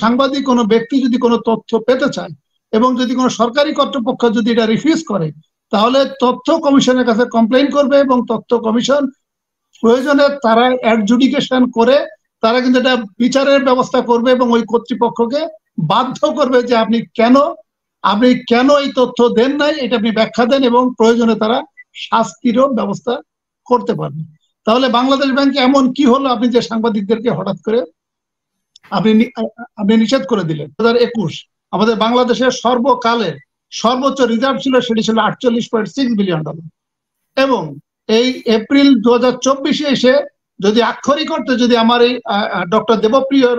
সাংবাদিক কোনো ব্যক্তি যদি কোনো তথ্য পেতে চায় এবং যদি কোনো সরকারি কর্তৃপক্ষ যদি এটা রিফিউজ করে, তাহলে তথ্য কমিশনের কাছে কমপ্লেইন করবে এবং তথ্য কমিশন প্রয়োজনে তারা অ্যাডজুডিকেশন করে তারা কিন্তু এটা বিচারের ব্যবস্থা করবে এবং ওই কর্তৃপক্ষকে বাধ্য করবে যে আপনি কেন এই তথ্য দেন নাই এটা আপনি ব্যাখ্যা দেন, এবং প্রয়োজনে তারা শাস্তিরও ব্যবস্থা করতে পারবে। তাহলে বাংলাদেশ ব্যাংকে এমন কি হলো আপনি যে সাংবাদিকদেরকে হঠাৎ করে আপনি নিষেধ করে দিলেন? 2021 আমাদের বাংলাদেশের সর্বকালের সর্বোচ্চ রিজার্ভ ছিল, সেটি ছিল $48.6 বিলিয়ন, এবং এই এপ্রিল 2024 এসে যদি আক্ষরিক অর্থে যদি আমার এই ডক্টর দেবপ্রিয়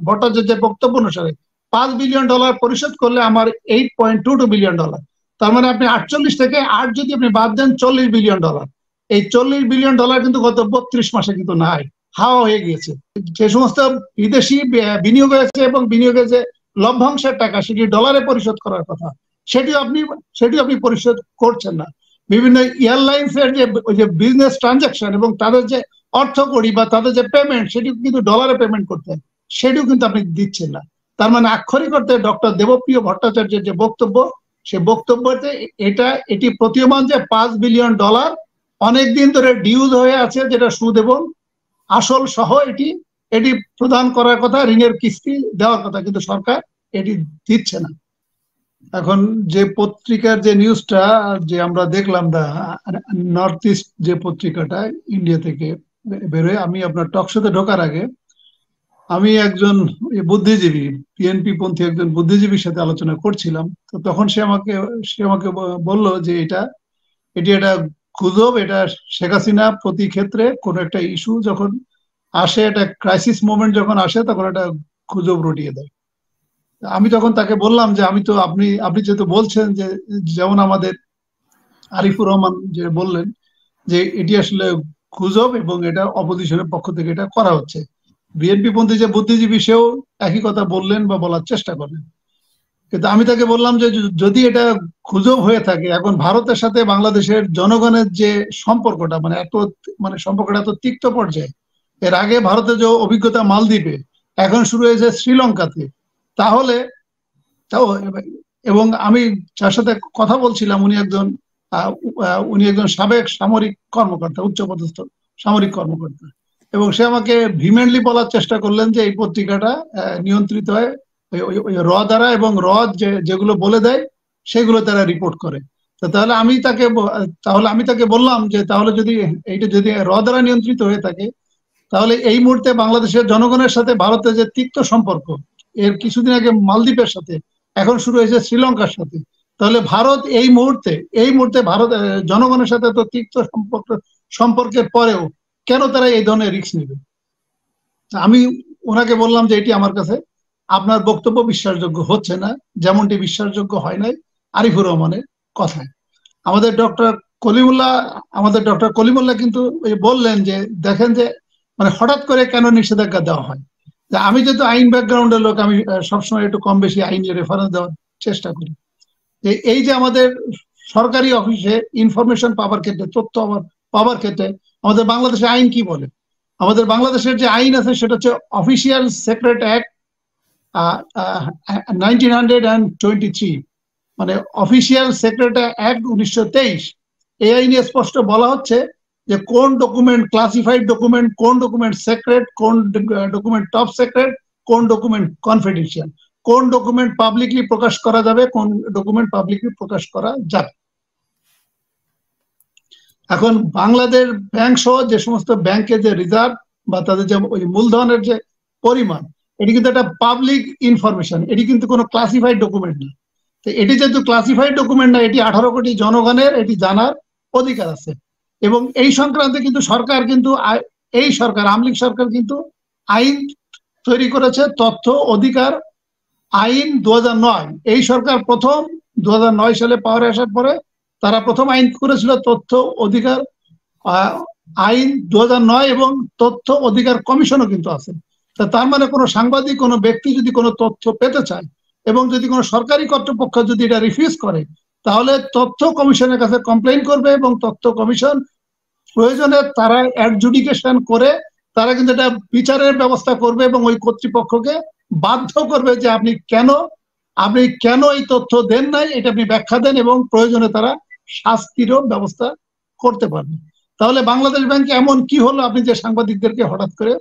ভট্টাচার্যের বক্তব্য অনুসারে $5 বিলিয়ন পরিশোধ করলে আমার $8.22 বিলিয়ন। তার মানে আপনি 48 থেকে 8 যদি আপনি বাদ দেন $40 বিলিয়ন। এই $40 বিলিয়ন কিন্তু গত 32 মাসে কিন্তু নাই, হাওয়া হয়ে গিয়েছে। যে সমস্ত বিদেশি বিনিয়োগ হয়েছে এবং বিনিয়োগের যে লভ্যাংশের টাকা সেটি ডলারে পরিশোধ করার কথা, সেটিও আপনি পরিশোধ করছেন না। বিভিন্ন এয়ারলাইন্স এর যে বিজনেস ট্রানজাকশন এবং তাদের যে অর্থকড়ি বা তাদের যে পেমেন্ট সেটি কিন্তু ডলারে পেমেন্ট করতেন, সেটিও কিন্তু আপনি দিচ্ছেন না। তার মানে আক্ষরিক অর্থে ডক্টর দেবপ্রিয় ভট্টাচার্যের যে বক্তব্য, সে বক্তব্যতে এটি প্রতীয়মান যে $5 বিলিয়ন অনেকদিন ধরে ডিউজ হয়ে আছে, যেটা সুদ এবং আসল সহ এটি প্রদান করার কথা, ঋণের কিস্তি দেওয়ার কথা, কিন্তু সরকার এটি দিচ্ছে না। এখন যে পত্রিকার যে নিউজটা যে আমরা দেখলাম, নর্থ ইস্ট যে পত্রিকাটা ইন্ডিয়া থেকে বেরোয়, আমি আপনার টকশোতে ঢোকার আগে আমি একজন বুদ্ধিজীবী, পিএনপি পন্থী একজন বুদ্ধিজীবীর সাথে আলোচনা করছিলাম। তো তখন সে আমাকে বলল যে এটি একটা গুজব, এটা শেখ হাসিনা প্রতি ক্ষেত্রে কোনো একটা ইস্যু যখন আসে, একটা ক্রাইসিস মোমেন্ট যখন আসে, তখন একটা গুজব রটিয়ে দেয়। আমি তখন তাকে বললাম যে আপনি যেহেতু বলছেন যে, যেমন আমাদের আরিফুর রহমান যে বললেন যে এটি আসলে গুজব এবং এটা অপোজিশনের পক্ষ থেকে এটা করা হচ্ছে, বিএনপি পন্থী যে বুদ্ধিজীবী সেও একই কথা বললেন বা বলার চেষ্টা করলেন। কিন্তু আমি তাকে বললাম যে যদি এটা গুজব হয়ে থাকে, এখন ভারতের সাথে বাংলাদেশের জনগণের যে সম্পর্কটা সম্পর্কটা এত তিক্ত পর্যায়ে, এর আগে ভারতের যে অভিজ্ঞতা মালদ্বীপে, এখন শুরু হয়েছে শ্রীলঙ্কাতে, তাহলে এবং আমি যার সাথে কথা বলছিলাম উনি একজন সাবেক সামরিক কর্মকর্তা, উচ্চপদস্থ সামরিক কর্মকর্তা, এবং সে আমাকে ভিমেন্টলি বলার চেষ্টা করলেন যে এই পত্রিকাটা নিয়ন্ত্রিত হয় ওই র দ্বারা, এবং যেগুলো বলে দেয় সেগুলো তারা রিপোর্ট করে। তাহলে আমি তাকে বললাম যে তাহলে যদি র দ্বারা নিয়ন্ত্রিত হয়ে থাকে, তাহলে এই মুহূর্তে বাংলাদেশের জনগণের সাথে ভারতের যে তিক্ত সম্পর্ক, এর কিছুদিন আগে মালদ্বীপের সাথে, এখন শুরু হয়েছে শ্রীলঙ্কার সাথে, তাহলে ভারত এই মুহূর্তে ভারত জনগণের সাথে তো তিক্ত সম্পর্কের পরেও কেন তারা এই ধরনের রিস্ক নেবে? আমি ওনাকে বললাম যে এটি আমার কাছে আপনার বক্তব্য বিশ্বাসযোগ্য হচ্ছে না, যেমনটি বিশ্বাসযোগ্য হয় নাই আরিফুর রহমানের কথায়। আমাদের ডক্টর কলিমুল্লাহ কিন্তু বললেন যে দেখেন যে হঠাৎ করে কেন নিষেধাজ্ঞা দেওয়া হয়। আমি যেহেতু আইন ব্যাকগ্রাউন্ডের লোক, আমি সবসময় একটু কম বেশি আইনের রেফারেন্স দেওয়ার চেষ্টা করি। এই যে আমাদের সরকারি অফিসে ইনফরমেশন পাওয়ার ক্ষেত্রে, তথ্য পাওয়ার ক্ষেত্রে আমাদের বাংলাদেশে আইন কি বলে? আমাদের বাংলাদেশের যে আইন আছে সেটা হচ্ছে official secret act 1923, official secret act 1923। এই আইনে স্পষ্ট বলা হচ্ছে যে কোন ডকুমেন্ট ক্লাসিফাইড ডকুমেন্ট, কোন ডকুমেন্ট সিক্রেট, কোন ডকুমেন্ট টপ সিক্রেট, কোন ডকুমেন্ট কনফিডেন্সিয়াল, কোন ডকুমেন্ট পাবলিকলি প্রকাশ করা যাবে, কোন ডকুমেন্ট পাবলিকলি প্রকাশ করা যাবে। এখন বাংলাদেশ ব্যাংক সহ যে সমস্ত ব্যাংকের যে রিজার্ভ বা তাদের যে ওই মূলধনের যে পরিমাণ, এটি কিন্তু একটা পাবলিক ইনফরমেশন, এটি কিন্তু কোনো ক্লাসিফাইড ডকুমেন্ট না। তো এটি যেহেতু ক্লাসিফাইড ডকুমেন্ট না, এটি 18 কোটি জনগণের এটি জানার অধিকার আছে। এবং এই সংক্রান্তে কিন্তু আওয়ামী লীগ সরকার কিন্তু আইন তৈরি করেছে, তথ্য অধিকার আইন 2009। এই সরকার প্রথম 2009 সালে পাওয়ারে আসার পরে তারা প্রথম আইন করেছিল তথ্য অধিকার আইন 2009, এবং তথ্য অধিকার কমিশনও কিন্তু আছে। তার মানে কোনো সাংবাদিক, কোনো ব্যক্তি যদি কোনো তথ্য পেতে চায় এবং যদি কোনো সরকারি কর্তৃপক্ষ যদি এটা রিফিউজ করে, তাহলে তথ্য কমিশনের কাছে কমপ্লেইন করবে এবং তথ্য কমিশন প্রয়োজনে তারা অ্যাডজুডিকেশন করে তারা কিন্তু এটা বিচারের ব্যবস্থা করবে এবং ওই কর্তৃপক্ষকে বাধ্য করবে যে আপনি কেন এই তথ্য দেন নাই, এটা আপনি ব্যাখ্যা দেন, এবং প্রয়োজনে তারা শাস্তিরও ব্যবস্থা করতে পারবে। তাহলে বাংলাদেশ ব্যাংকে এমন কি হলো আপনি যে সাংবাদিকদেরকে হঠাৎ করে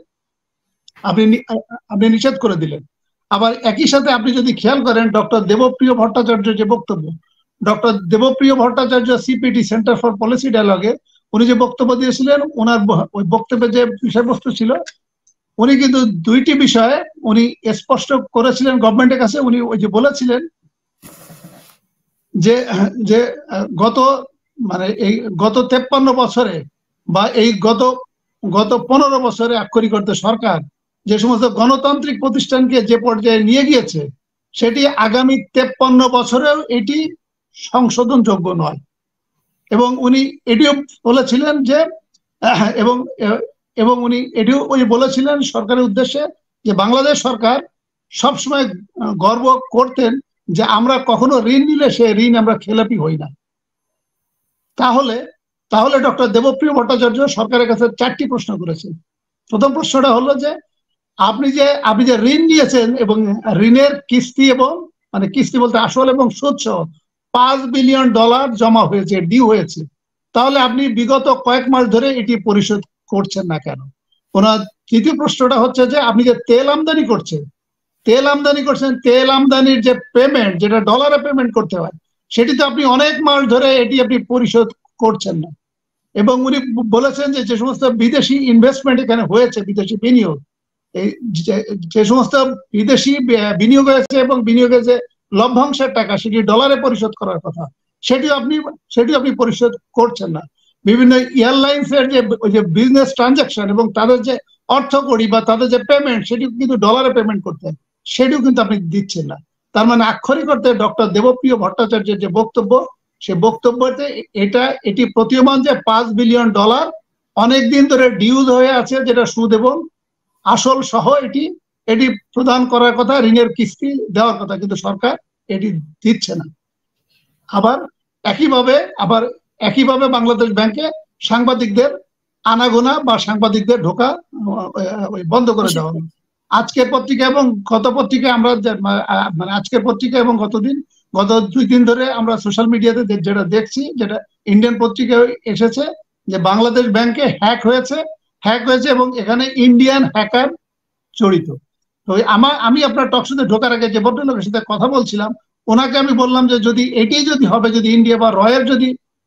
আপনি নিষেধ করে দিলেন? আবার একই সাথে আপনি যদি খেয়াল করেন ডক্টর দেবপ্রিয় ভট্টাচার্য যে বক্তব্য, doctor Debapriya Bhattacharya CPD centre for policy ডায়ালগে উনি যে বক্তব্য দিয়েছিলেন, ওনার ওই বক্তব্যে যে বিষয়বস্তু ছিল, উনি কিন্তু দুইটি বিষয়ে উনি স্পষ্ট করেছিলেন গভর্নমেন্টের কাছে। উনি ওই যে বলেছিলেন যে যে গত এই গত 53 বছরে বা এই গত 15 বছরে আক্ষরিক অর্থে সরকার যে সমস্ত গণতান্ত্রিক প্রতিষ্ঠানকে যে পর্যায়ে নিয়ে গিয়েছে, সেটি আগামী 53 বছরেও এটি সংশোধনযোগ্য নয়। এবং উনি এটিও বলেছিলেন যে এবং উনি এটিও বলেছিলেন সরকারের উদ্দেশ্যে যে বাংলাদেশ সরকার সবসময় গর্ব করতেন যে আমরা কখনো ঋণ নিলে সে ঋণ আমরা খেলাপি হই না। তাহলে ডক্টর দেবপ্রিয় ভট্টাচার্য সরকারের কাছে 4টি প্রশ্ন করেছেন। প্রথম প্রশ্নটা হলো যে আপনি যে ঋণ নিয়েছেন এবং ঋণের কিস্তি এবং কিস্তি বলতে আসল এবং সুদ সহ $5 বিলিয়ন জমা হয়েছে, ডিউ হয়েছে, তাহলে আপনি বিগত কয়েক মাস ধরে এটি পরিশোধ করছেন না কেন? ওনার তৃতীয় প্রশ্নটা হচ্ছে যে আপনি যে তেল আমদানি করছেন, তেল আমদানির যে পেমেন্ট, যেটা ডলারে পেমেন্ট করতে হয়, সেটি তো আপনি অনেক মাস ধরে এটি আপনি পরিশোধ করছেন না। এবং উনি বলেছেন যে সমস্ত বিদেশি ইনভেস্টমেন্ট এখানে হয়েছে, বিদেশি বিনিয়োগ, এই যে সমস্ত বিদেশি বিনিয়োগ হয়েছে এবং বিনিয়োগের যে লভ্যাংশের টাকা সেটি ডলারে পরিশোধ করার কথা, সেটিও আপনি পরিশোধ করছেন না। বিভিন্ন এয়ারলাইন্স এর যে বিজনেস ট্রানজাকশন এবং তাদের যে অর্থকড়ি বা তাদের যে পেমেন্ট, সেটিও কিন্তু ডলারে পেমেন্ট করতে হয়, সেটিও কিন্তু আপনি দিচ্ছেন না। তার মানে আক্ষরিক অর্থে ডক্টর দেবপ্রিয় ভট্টাচার্যের যে বক্তব্য, সে বক্তব্যতে এটি প্রতীয়মান যে $5 বিলিয়ন অনেকদিন ধরে ডিউজ হয়ে আছে, যেটা সুদ এবং আসল সহ এটি প্রদান করার কথা, ঋণের কিস্তি দেওয়ার কথা, কিন্তু সরকার এটি দিচ্ছে না। আবার একইভাবে বাংলাদেশ ব্যাংকে সাংবাদিকদের আনাগোনা বা সাংবাদিকদের ঢোকা বন্ধ করে দেওয়া হলো। আজকের পত্রিকা এবং গত পত্রিকায় আমরা আজকের পত্রিকা এবং গত 2 দিন ধরে আমরা সোশ্যাল মিডিয়াতে যেটা দেখছি, যেটা ইন্ডিয়ান পত্রিকায় এসেছে, যে বাংলাদেশ ব্যাংকে হ্যাক হয়েছে এবং এখানে ইন্ডিয়ান হ্যাকার জড়িত। তো আমি আপনার টকশোতে ঢোকার আগে যে ভদ্রলোকের সাথে কথা বলছিলাম, ওনাকে আমি বললাম যে যদি ইন্ডিয়া বা রয়ের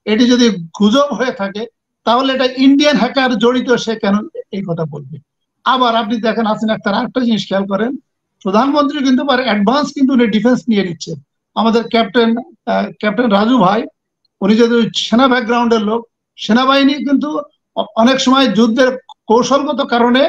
এটি যদি গুজব হয়ে থাকে, তাহলে এটা ইন্ডিয়ান হ্যাকার জড়িত, সে কেন এই কথা বলবে? আবার আপনি দেখেন হাসিন আক্তার আরেকটা জিনিস খেয়াল করেন, প্রধানমন্ত্রী কিন্তু অ্যাডভান্স কিন্তু উনি ডিফেন্স নিয়ে নিচ্ছে। আমাদের ক্যাপ্টেন রাজু ভাই, উনি যদি সেনা ব্যাকগ্রাউন্ডের লোক, সেনাবাহিনী কিন্তু অনেক সময় যুদ্ধের কৌশলগত কারণে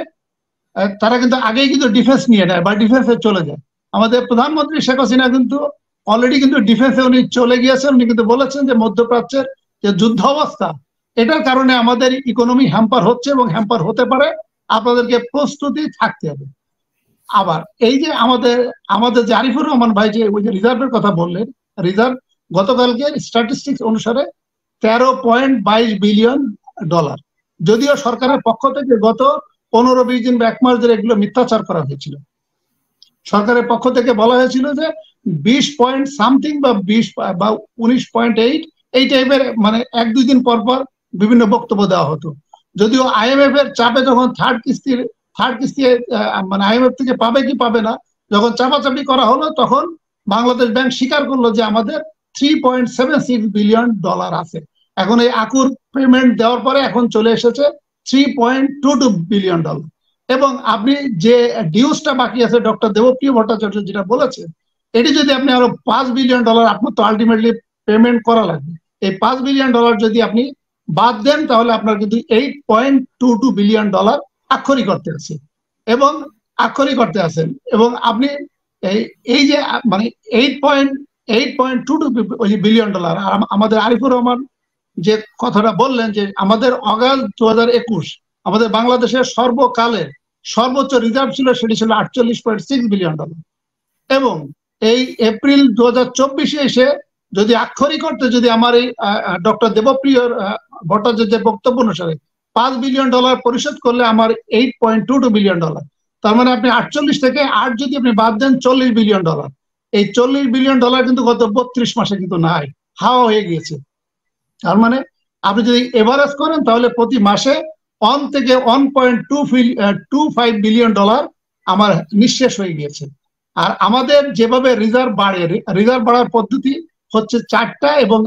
তারা কিন্তু আগেই কিন্তু ডিফেন্স নিয়ে নেয় বা ডিফেন্সে চলে যায়। আমাদের প্রধানমন্ত্রী শেখ হাসিনা কিন্তু অলরেডি কিন্তু ডিফেন্সে উনি চলে গিয়েছেন। উনি কিন্তু বলেছেন যে মধ্যপ্রাচ্যের যে যুদ্ধ অবস্থা, এটার কারণে আমাদের ইকোনমি হ্যাম্পার হচ্ছে এবং হ্যাম্পার হতে পারে, আপনাদেরকে প্রস্তুতি থাকতে হবে। আবার এই যে আমাদের যে আরিফুর রহমান ভাই যে ওই যে রিজার্ভের কথা বললেন, রিজার্ভ গতকালকে স্ট্যাটিস্টিক্স অনুসারে $13.22 বিলিয়ন। যদিও সরকারের পক্ষ থেকে গত 15-20 দিন বা 1 মাস ধরে এগুলো মিথ্যাচার করা হয়েছিল। সরকারের পক্ষ থেকে বলা হয়েছিল যে 20 পয়েন্ট সামথিং বা 19.8 এই টাইপের, 1-2 দিন পর পর বিভিন্ন বক্তব্য দেওয়া হতো। যদিও IMF এর চাপে যখন থার্ড কিস্তি IMF থেকে পাবে কি পাবে না যখন চাপাচাপি করা হলো, তখন বাংলাদেশ ব্যাংক স্বীকার করলো যে আমাদের $3.76 বিলিয়ন আছে। এখন এই আকুর পেমেন্ট দেওয়ার পরে এখন চলে এসেছে $3.22 বিলিয়ন। এবং আপনি যে ডিউসটা বাকি আছে, ডক্টর দেবপ্রিয় ভট্টাচার্য যেটা বলেছেন, এটি যদি আপনি আরো $5 বিলিয়ন আপনার তো আলটিমেটলি পেমেন্ট করা লাগবে। এই $5 বিলিয়ন যদি আপনি বাদ দেন, তাহলে আপনার কিন্তু $8.22 বিলিয়ন আক্ষরিক করতে আছে এবং এবং আপনি এই যে $8.22 বিলিয়ন। আমাদের আরিফুর রহমান যে কথাটা বললেন যে আমাদের অগাস্ট 2021 আমাদের বাংলাদেশের সর্বকালের সর্বোচ্চ রিজার্ভ ছিল, সেটি ছিল $48.6 বিলিয়ন। এবং এই এপ্রিল 2024 এসে যদি আক্ষরিক অর্থে যদি আমার এই ডক্টর দেবপ্রিয় ভট্টাচার্যের বক্তব্য অনুসারে $5 বিলিয়ন পরিশোধ করলে আমার $8.22 বিলিয়ন। তার মানে আপনি 48 থেকে 8 যদি আপনি বাদ দেন, $40 বিলিয়ন। এই $40 বিলিয়ন কিন্তু গত 32 মাসে কিন্তু নাই, হাওয়া হয়ে গিয়েছে। তার মানে আপনি যদি এভারেজ করেন তাহলে প্রতি মাসে 1 থেকে 1.25 বিলিয়ন ডলার আমার নিঃশেষ হয়ে গিয়েছে। আর আমাদের যেভাবে রিজার্ভ বাড়ে, রিজার্ভ বাড়ার পদ্ধতি হচ্ছে 4টা, এবং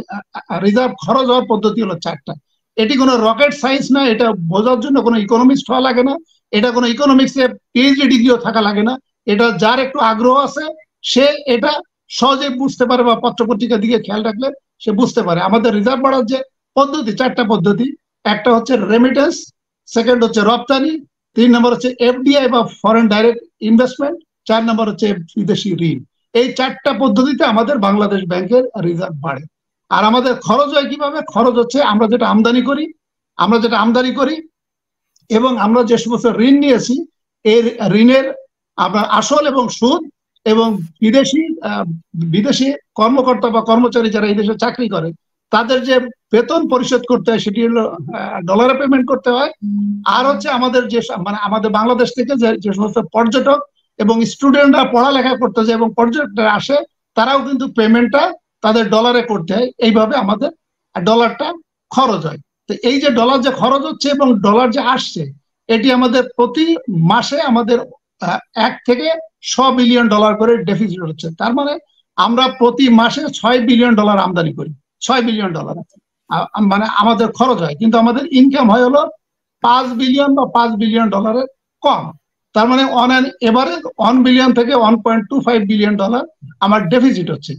রিজার্ভ খরচ হওয়ার পদ্ধতি হলো 4টা। এটি কোনো রকেট সায়েন্স না, এটা বোঝার জন্য কোনো ইকোনমিক্স হওয়া লাগে না, এটা কোনো ইকোনমিক্সে পিএইচডি ডিগ্রিও থাকা লাগে না। এটা যার একটু আগ্রহ আছে সে এটা সহজে বুঝতে পারে, বা পত্রপত্রিকার দিকে খেয়াল রাখলে সে বুঝতে পারে। আমাদের রিজার্ভ বাড়ার যে পদ্ধতি, 4টা পদ্ধতি। একটা হচ্ছে রেমিটেন্স, সেকেন্ড হচ্ছে রপ্তানি, 3 নম্বর হচ্ছে এফডিআই বা ফরেন ডাইরেক্ট ইনভেস্টমেন্ট, 4 নম্বর হচ্ছে বিদেশি ঋণ। এই 4টা পদ্ধতিতে আমাদের বাংলাদেশ ব্যাংকের রিজার্ভ বাড়ে। আর আমাদের খরচ হয় কিভাবে? খরচ হচ্ছে আমরা যেটা আমদানি করি এবং আমরা যে সমস্ত ঋণ নিয়েছি, এই ঋণের আপনার আসল এবং সুদ, এবং বিদেশি কর্মকর্তা বা কর্মচারী যারা এই দেশে চাকরি করে তাদের যে বেতন পরিশোধ করতে হয় সেটি হলো ডলারে পেমেন্ট করতে হয়। আর হচ্ছে আমাদের যে মানে আমাদের বাংলাদেশ থেকে যে সমস্ত পর্যটক এবং স্টুডেন্টরা পড়ালেখা করতে যায় এবং পর্যটকরা আসে, তারাও কিন্তু পেমেন্টটা তাদের ডলারে করতে হয়। এইভাবে আমাদের ডলারটা খরচ হয়। তো এই যে ডলার যে খরচ হচ্ছে এবং ডলার যে আসছে, এটি আমাদের প্রতি মাসে আমাদের 1 থেকে 6 বিলিয়ন ডলার করে ডেফিসিট হচ্ছে। তার মানে আমরা প্রতি মাসে $6 বিলিয়ন আমদানি করি, $6 বিলিয়ন মানে আমাদের খরচ হয়, কিন্তু আমাদের ইনকাম হয় হলো 5 বিলিয়ন বা $5 বিলিয়ন কম। তার মানে অন অ্যান এভারেজ 1 বিলিয়ন থেকে $1.25 বিলিয়ন আমার ডেফিসিট হচ্ছে।